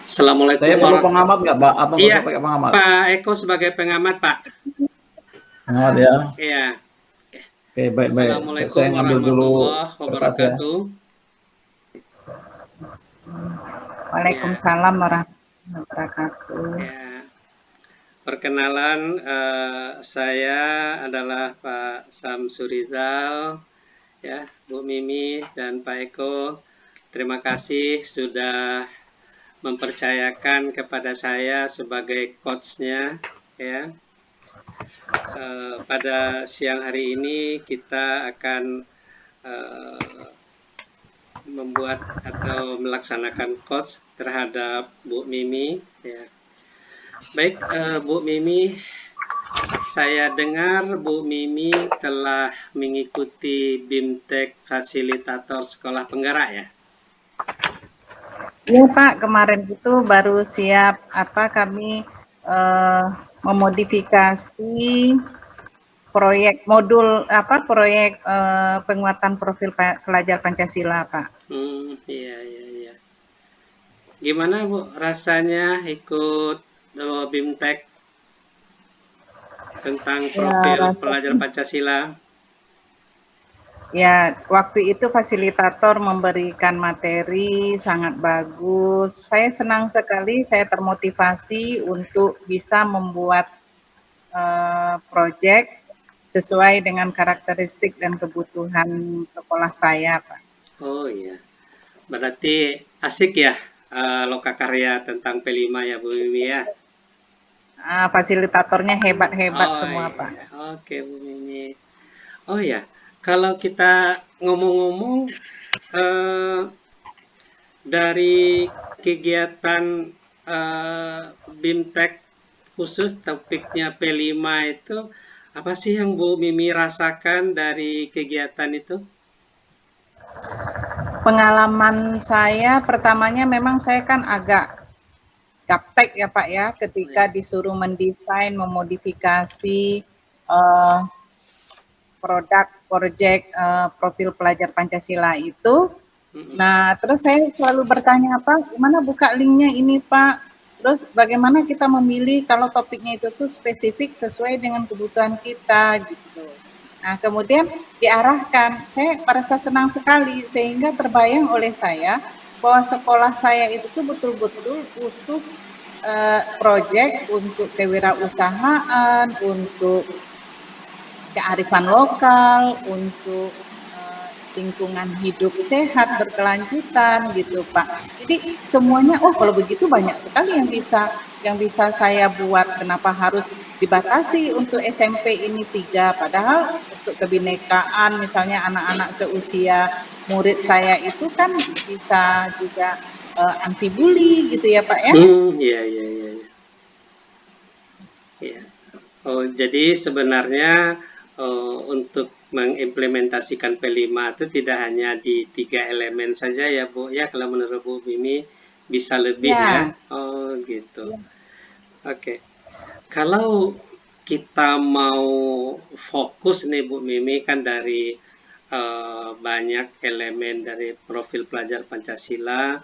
Assalamualaikum Saya perlu pengamat nggak, Pak? Atau nggak Iya, usah pakai pengamat? Pak Eko sebagai pengamat, Pak. Pengamat ya. Iya. Oke, baik-baik. Assalamualaikum Saya ngambil dulu warahmatullahi kertas ya. wabarakatuh. Ya, Waalaikumsalam warahmatullahi wabarakatuh. ya. Perkenalan, saya adalah Pak Samsurizal, ya, Bu Mimi dan Pak Eko. Terima kasih sudah mempercayakan kepada saya sebagai coach-nya, ya. Pada siang hari ini kita akan membuat atau melaksanakan coach terhadap Bu Mimi, ya. Baik, Bu Mimi, saya dengar Bu Mimi telah mengikuti BIMTEK Fasilitator Sekolah Penggerak, ya? Iya Pak, kemarin itu baru siap kami memodifikasi proyek modul proyek penguatan profil pelajar Pancasila, Pak. Iya, iya, iya. Gimana Bu rasanya ikut BIMTEK tentang profil Ya, pelajar Pancasila? ya, waktu itu fasilitator memberikan materi sangat bagus. Saya senang sekali, saya termotivasi untuk bisa membuat proyek sesuai dengan karakteristik dan kebutuhan sekolah saya, Pak. Oh iya, berarti asik ya lokakarya tentang P5 ya Bu Mimi ya? Fasilitatornya hebat-hebat Oh semua, Pak. iya, oke Bu Mimi. Oh ya, kalau kita ngomong-ngomong dari kegiatan BIMTEK khusus topiknya P5 itu, apa sih yang Bu Mimi rasakan dari kegiatan itu? Pengalaman saya pertamanya memang saya kan agak gaptek ya Pak ya, ketika disuruh mendesain, memodifikasi produk proyek profil pelajar Pancasila itu. Nah, terus saya selalu bertanya, Pak, gimana buka linknya ini, Pak? Terus bagaimana kita memilih kalau topiknya itu tuh spesifik sesuai dengan kebutuhan kita gitu. Nah, kemudian diarahkan. Saya merasa senang sekali sehingga terbayang oleh saya bahwa sekolah saya itu tuh betul-betul butuh proyek untuk kewirausahaan, untuk kearifan lokal, untuk lingkungan hidup sehat berkelanjutan gitu Pak. Jadi semuanya kalau begitu banyak sekali yang bisa saya buat. Kenapa harus dibatasi untuk SMP ini 3? Padahal untuk kebinekaan misalnya anak-anak seusia murid saya itu kan bisa juga anti bully gitu ya Pak ya. Iya, iya, iya. Ya. Oh, jadi sebenarnya untuk mengimplementasikan P5 itu tidak hanya di 3 elemen saja ya Bu ya, kalau menurut Bu Mimi bisa lebih ya. Oh gitu. Oke. Kalau kita mau fokus nih Bu Mimi kan dari banyak elemen dari profil pelajar Pancasila,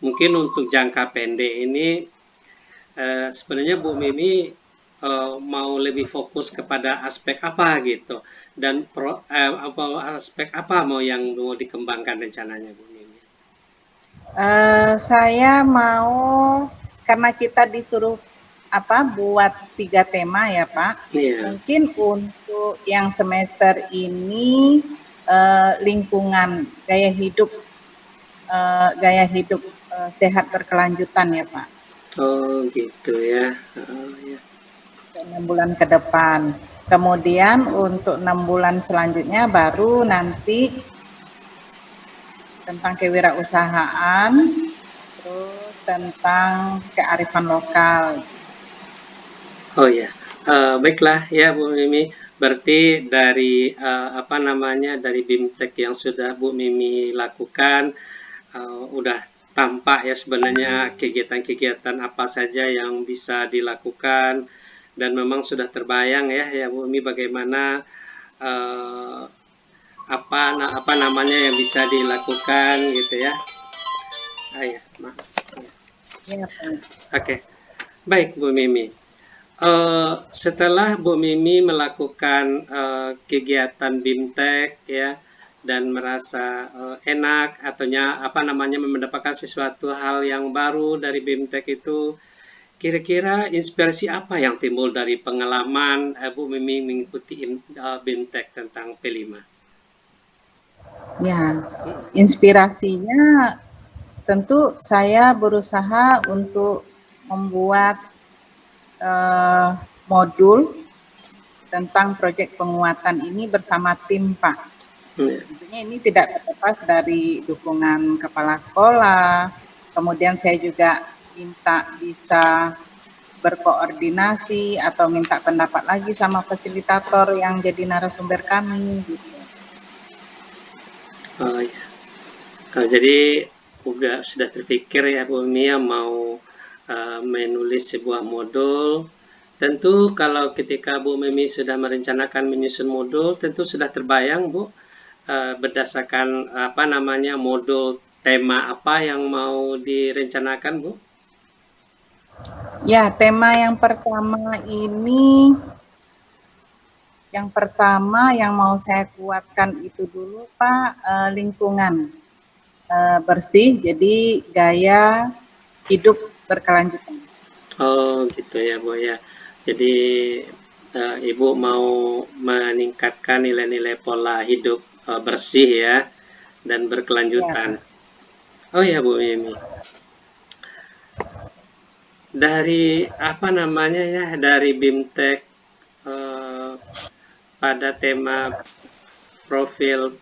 mungkin untuk jangka pendek ini sebenarnya Bu Mimi mau lebih fokus kepada aspek apa gitu, dan aspek apa yang mau dikembangkan rencananya Bu Mimi? Saya mau, karena kita disuruh buat 3 tema ya Pak. Mungkin untuk yang semester ini lingkungan gaya hidup sehat berkelanjutan ya Pak. Oh gitu ya. Ya. 6 bulan ke depan. Kemudian untuk 6 bulan selanjutnya baru nanti tentang kewirausahaan, terus tentang kearifan lokal. Oh ya, baiklah ya Bu Mimi. Berarti dari dari BIMTEK yang sudah Bu Mimi lakukan, udah tampak ya sebenarnya kegiatan-kegiatan apa saja yang bisa dilakukan, dan memang sudah terbayang ya Bu Mimi bagaimana apa namanya yang bisa dilakukan gitu ya. Ya. Ya, Pak. Oke, baik Bu Mimi. Setelah Bu Mimi melakukan kegiatan BIMTEK ya dan merasa enak ataunya apa namanya mendapatkan sesuatu hal yang baru dari BIMTEK itu, kira-kira inspirasi apa yang timbul dari pengalaman Bu Mimi mengikuti BIMTEK tentang P5? Ya, inspirasinya tentu saya berusaha untuk membuat modul tentang proyek penguatan ini bersama tim, Pak. Tentunya ini tidak terlepas dari dukungan kepala sekolah, kemudian saya juga minta bisa berkoordinasi atau minta pendapat lagi sama fasilitator yang jadi narasumber kami gitu. Oh ya. Jadi sudah terpikir ya Bu Mia mau menulis sebuah modul. Tentu kalau ketika Bu Mimi sudah merencanakan menyusun modul, tentu sudah terbayang Bu berdasarkan apa namanya modul tema apa yang mau direncanakan Bu? Ya, tema yang pertama ini, yang pertama yang mau saya kuatkan itu dulu Pak, lingkungan bersih, jadi gaya hidup berkelanjutan. Oh gitu ya Bu ya. Jadi Ibu mau meningkatkan nilai-nilai pola hidup bersih ya dan Ya, berkelanjutan. Pak. Oh ya Bu Mimi. Dari apa namanya ya, dari BIMTEK pada tema profil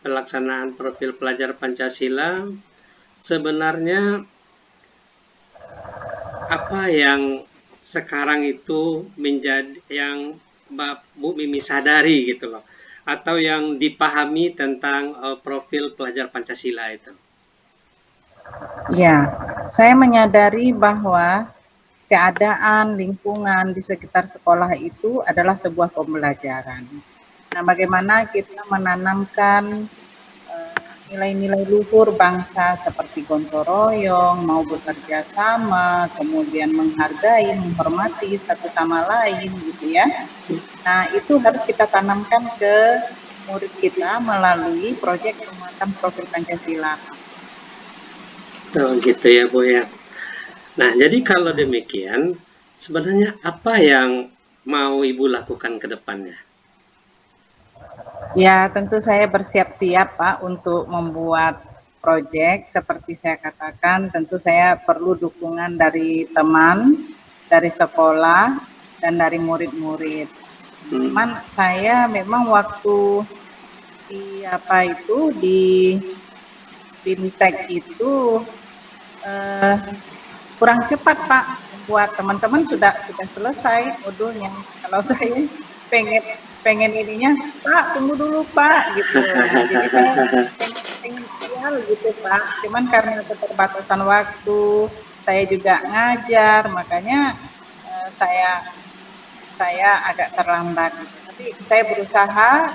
pelaksanaan profil pelajar Pancasila, sebenarnya apa yang sekarang itu menjadi yang Bu Mimi sadari gitu loh, atau yang dipahami tentang profil pelajar Pancasila itu? Ya, saya menyadari bahwa keadaan lingkungan di sekitar sekolah itu adalah sebuah pembelajaran. Nah, bagaimana kita menanamkan nilai-nilai luhur bangsa seperti gotong royong, mau bekerja sama, kemudian menghargai, menghormati satu sama lain gitu ya. Nah, itu harus kita tanamkan ke murid kita melalui proyek penguatan profil Pancasila. Oh gitu ya Bu ya. Nah, jadi kalau demikian, sebenarnya apa yang mau Ibu lakukan ke depannya? Ya, tentu saya bersiap-siap Pak untuk membuat proyek seperti saya katakan, tentu saya perlu dukungan dari teman, dari sekolah, dan dari murid-murid. Cuman saya memang waktu di BIMTEK itu kurang cepat Pak, buat teman-teman sudah selesai modulnya. Kalau saya pengen pengen ininya, Pak tunggu dulu Pak gitu. Nah, jadi saya pengen ideal gitu Pak. Cuman karena keterbatasan waktu, saya juga ngajar, makanya saya agak terlambat. Tapi saya berusaha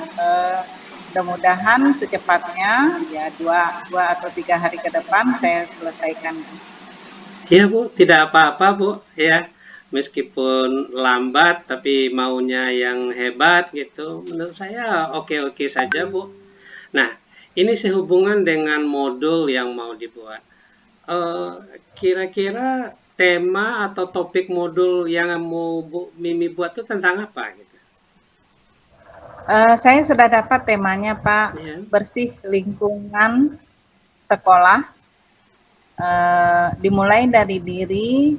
mudah-mudahan secepatnya ya 2 atau 3 hari ke depan saya selesaikan. Ya Bu, tidak apa-apa Bu ya. Meskipun lambat tapi maunya yang hebat gitu. Menurut saya oke-oke saja Bu. Nah, ini sehubungan dengan modul yang mau dibuat. Kira-kira tema atau topik modul yang mau Bu Mimi buat itu tentang apa gitu? Saya sudah dapat temanya Pak, Ya. bersih lingkungan sekolah, dimulai dari diri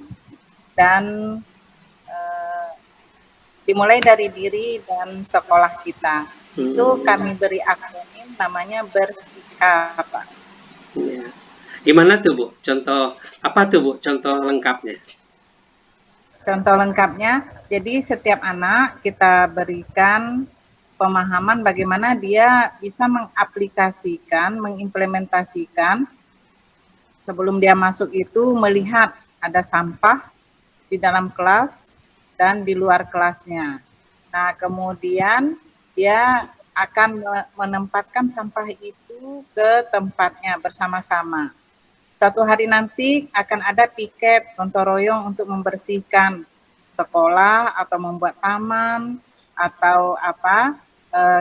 dan sekolah kita. Itu kami beri akronim namanya Bersikap Pak. Ya. Gimana tuh Bu? Contoh apa tuh Bu? Contoh lengkapnya? Contoh lengkapnya, jadi setiap anak kita berikan pemahaman bagaimana dia bisa mengaplikasikan, mengimplementasikan sebelum dia masuk itu melihat ada sampah di dalam kelas dan di luar kelasnya. Nah, kemudian dia akan menempatkan sampah itu ke tempatnya bersama-sama suatu hari nanti akan ada piket gotong royong untuk membersihkan sekolah atau membuat taman atau apa.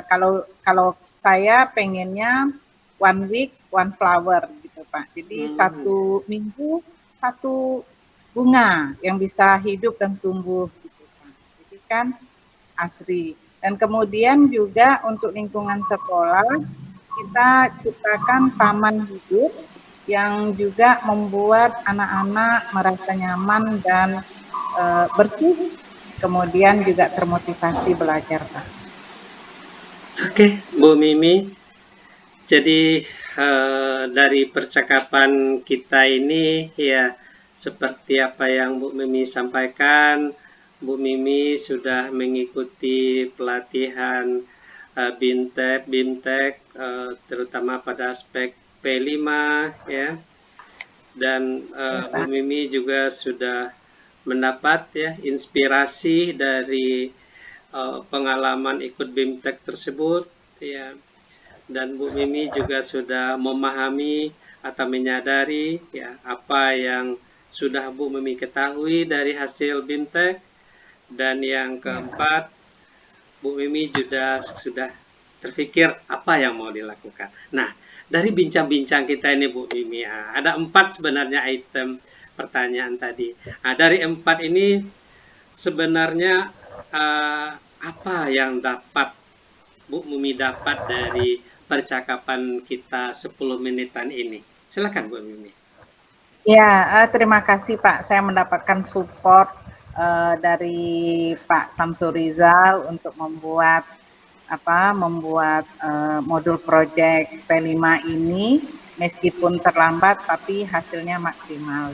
Kalau saya pengennya one week one flower gitu Pak. Jadi satu minggu satu bunga yang bisa hidup dan tumbuh gitu Pak. Jadi kan asri. Dan kemudian juga untuk lingkungan sekolah kita ciptakan taman hidup yang juga membuat anak-anak merasa nyaman dan bersih, kemudian juga termotivasi belajar Pak. Oke, Bu Mimi. Jadi dari percakapan kita ini ya seperti apa yang Bu Mimi sampaikan, Bu Mimi sudah mengikuti pelatihan BIMTEK terutama pada aspek P5 ya. Dan Bu Mimi juga sudah mendapat ya inspirasi dari pengalaman ikut BIMTEK tersebut ya. Dan Bu Mimi juga sudah memahami atau menyadari ya apa yang sudah Bu Mimi ketahui dari hasil BIMTEK. Dan yang keempat, Bu Mimi juga sudah terpikir apa yang mau dilakukan. Nah, dari bincang-bincang kita ini Bu Mimi, ada 4 sebenarnya item pertanyaan tadi. Dari 4 ini sebenarnya apa yang dapat Bu Mimi dapat dari percakapan kita 10 menitan ini? Silakan Bu Mimi. Ya, terima kasih Pak. Saya mendapatkan support dari Pak Samsul Rizal untuk membuat modul project P5 ini, meskipun terlambat tapi hasilnya maksimal.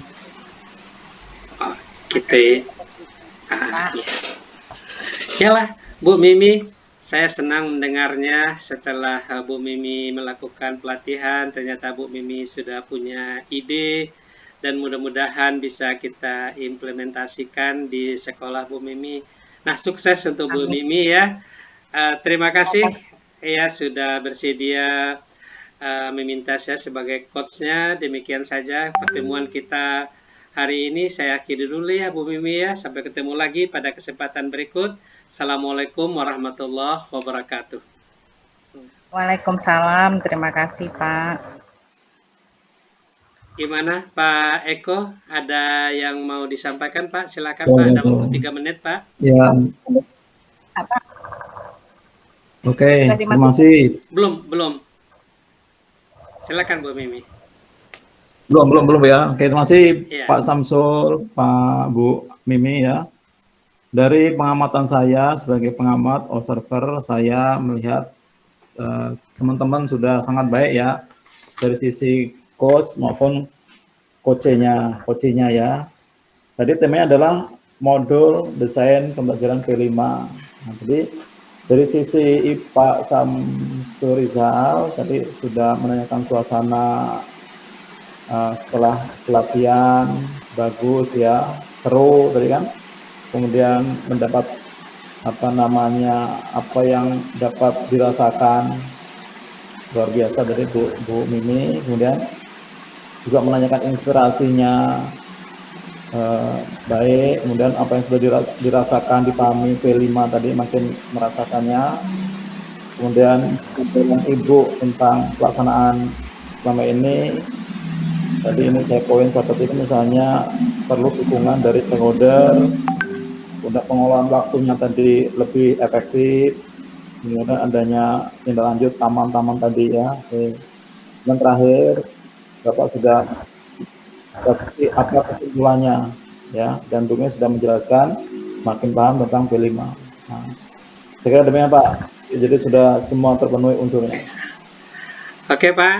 Oh, gitu. Yalah, Bu Mimi, saya senang mendengarnya setelah Bu Mimi melakukan pelatihan, ternyata Bu Mimi sudah punya ide dan mudah-mudahan bisa kita implementasikan di sekolah Bu Mimi. Nah, sukses untuk Bu Mimi ya. Terima kasih ya sudah bersedia meminta saya sebagai coachnya. Demikian saja pertemuan kita hari ini. Saya akhiri dulu ya Bu Mimi ya. Sampai ketemu lagi pada kesempatan berikut. Assalamualaikum warahmatullahi wabarakatuh. Waalaikumsalam. Terima kasih Pak. Gimana Pak Eko? Ada yang mau disampaikan Pak? Silakan Pak. Ada waktu 3 menit Pak. Ya. Apa? Oke, terima kasih. Belum. Silakan Bu Mimi. Belum ya. Oke, terima kasih Ya. Pak Samsul, Pak Bu Mimi ya. Dari pengamatan saya sebagai pengamat observer, saya melihat teman-teman sudah sangat baik ya dari sisi coach maupun coachnya ya. Tadi temanya adalah modul desain pembelajaran P5. Nah, jadi dari sisi Pak Samsul Rizal tadi sudah menanyakan suasana setelah pelatihan bagus ya, seru tadi kan. Kemudian mendapat apa yang dapat dirasakan luar biasa dari Bu Mimi. Kemudian juga menanyakan inspirasinya baik, kemudian apa yang sudah dirasakan dipahami P5 tadi makin merasakannya. Kemudian Ibu tentang pelaksanaan selama ini tadi ini saya poin seperti itu, misalnya perlu dukungan dari stakeholder untuk pengelolaan waktunya tadi lebih efektif, kemudian adanya tindak lanjut taman-taman tadi ya. Dan terakhir Bapak sudah seperti apa kesimpulannya ya, dan Bungnya sudah menjelaskan makin paham tentang P5. Nah, saya kira demikian Pak, jadi sudah semua terpenuhi unsurnya. Oke Pak,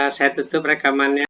saya tutup rekamannya.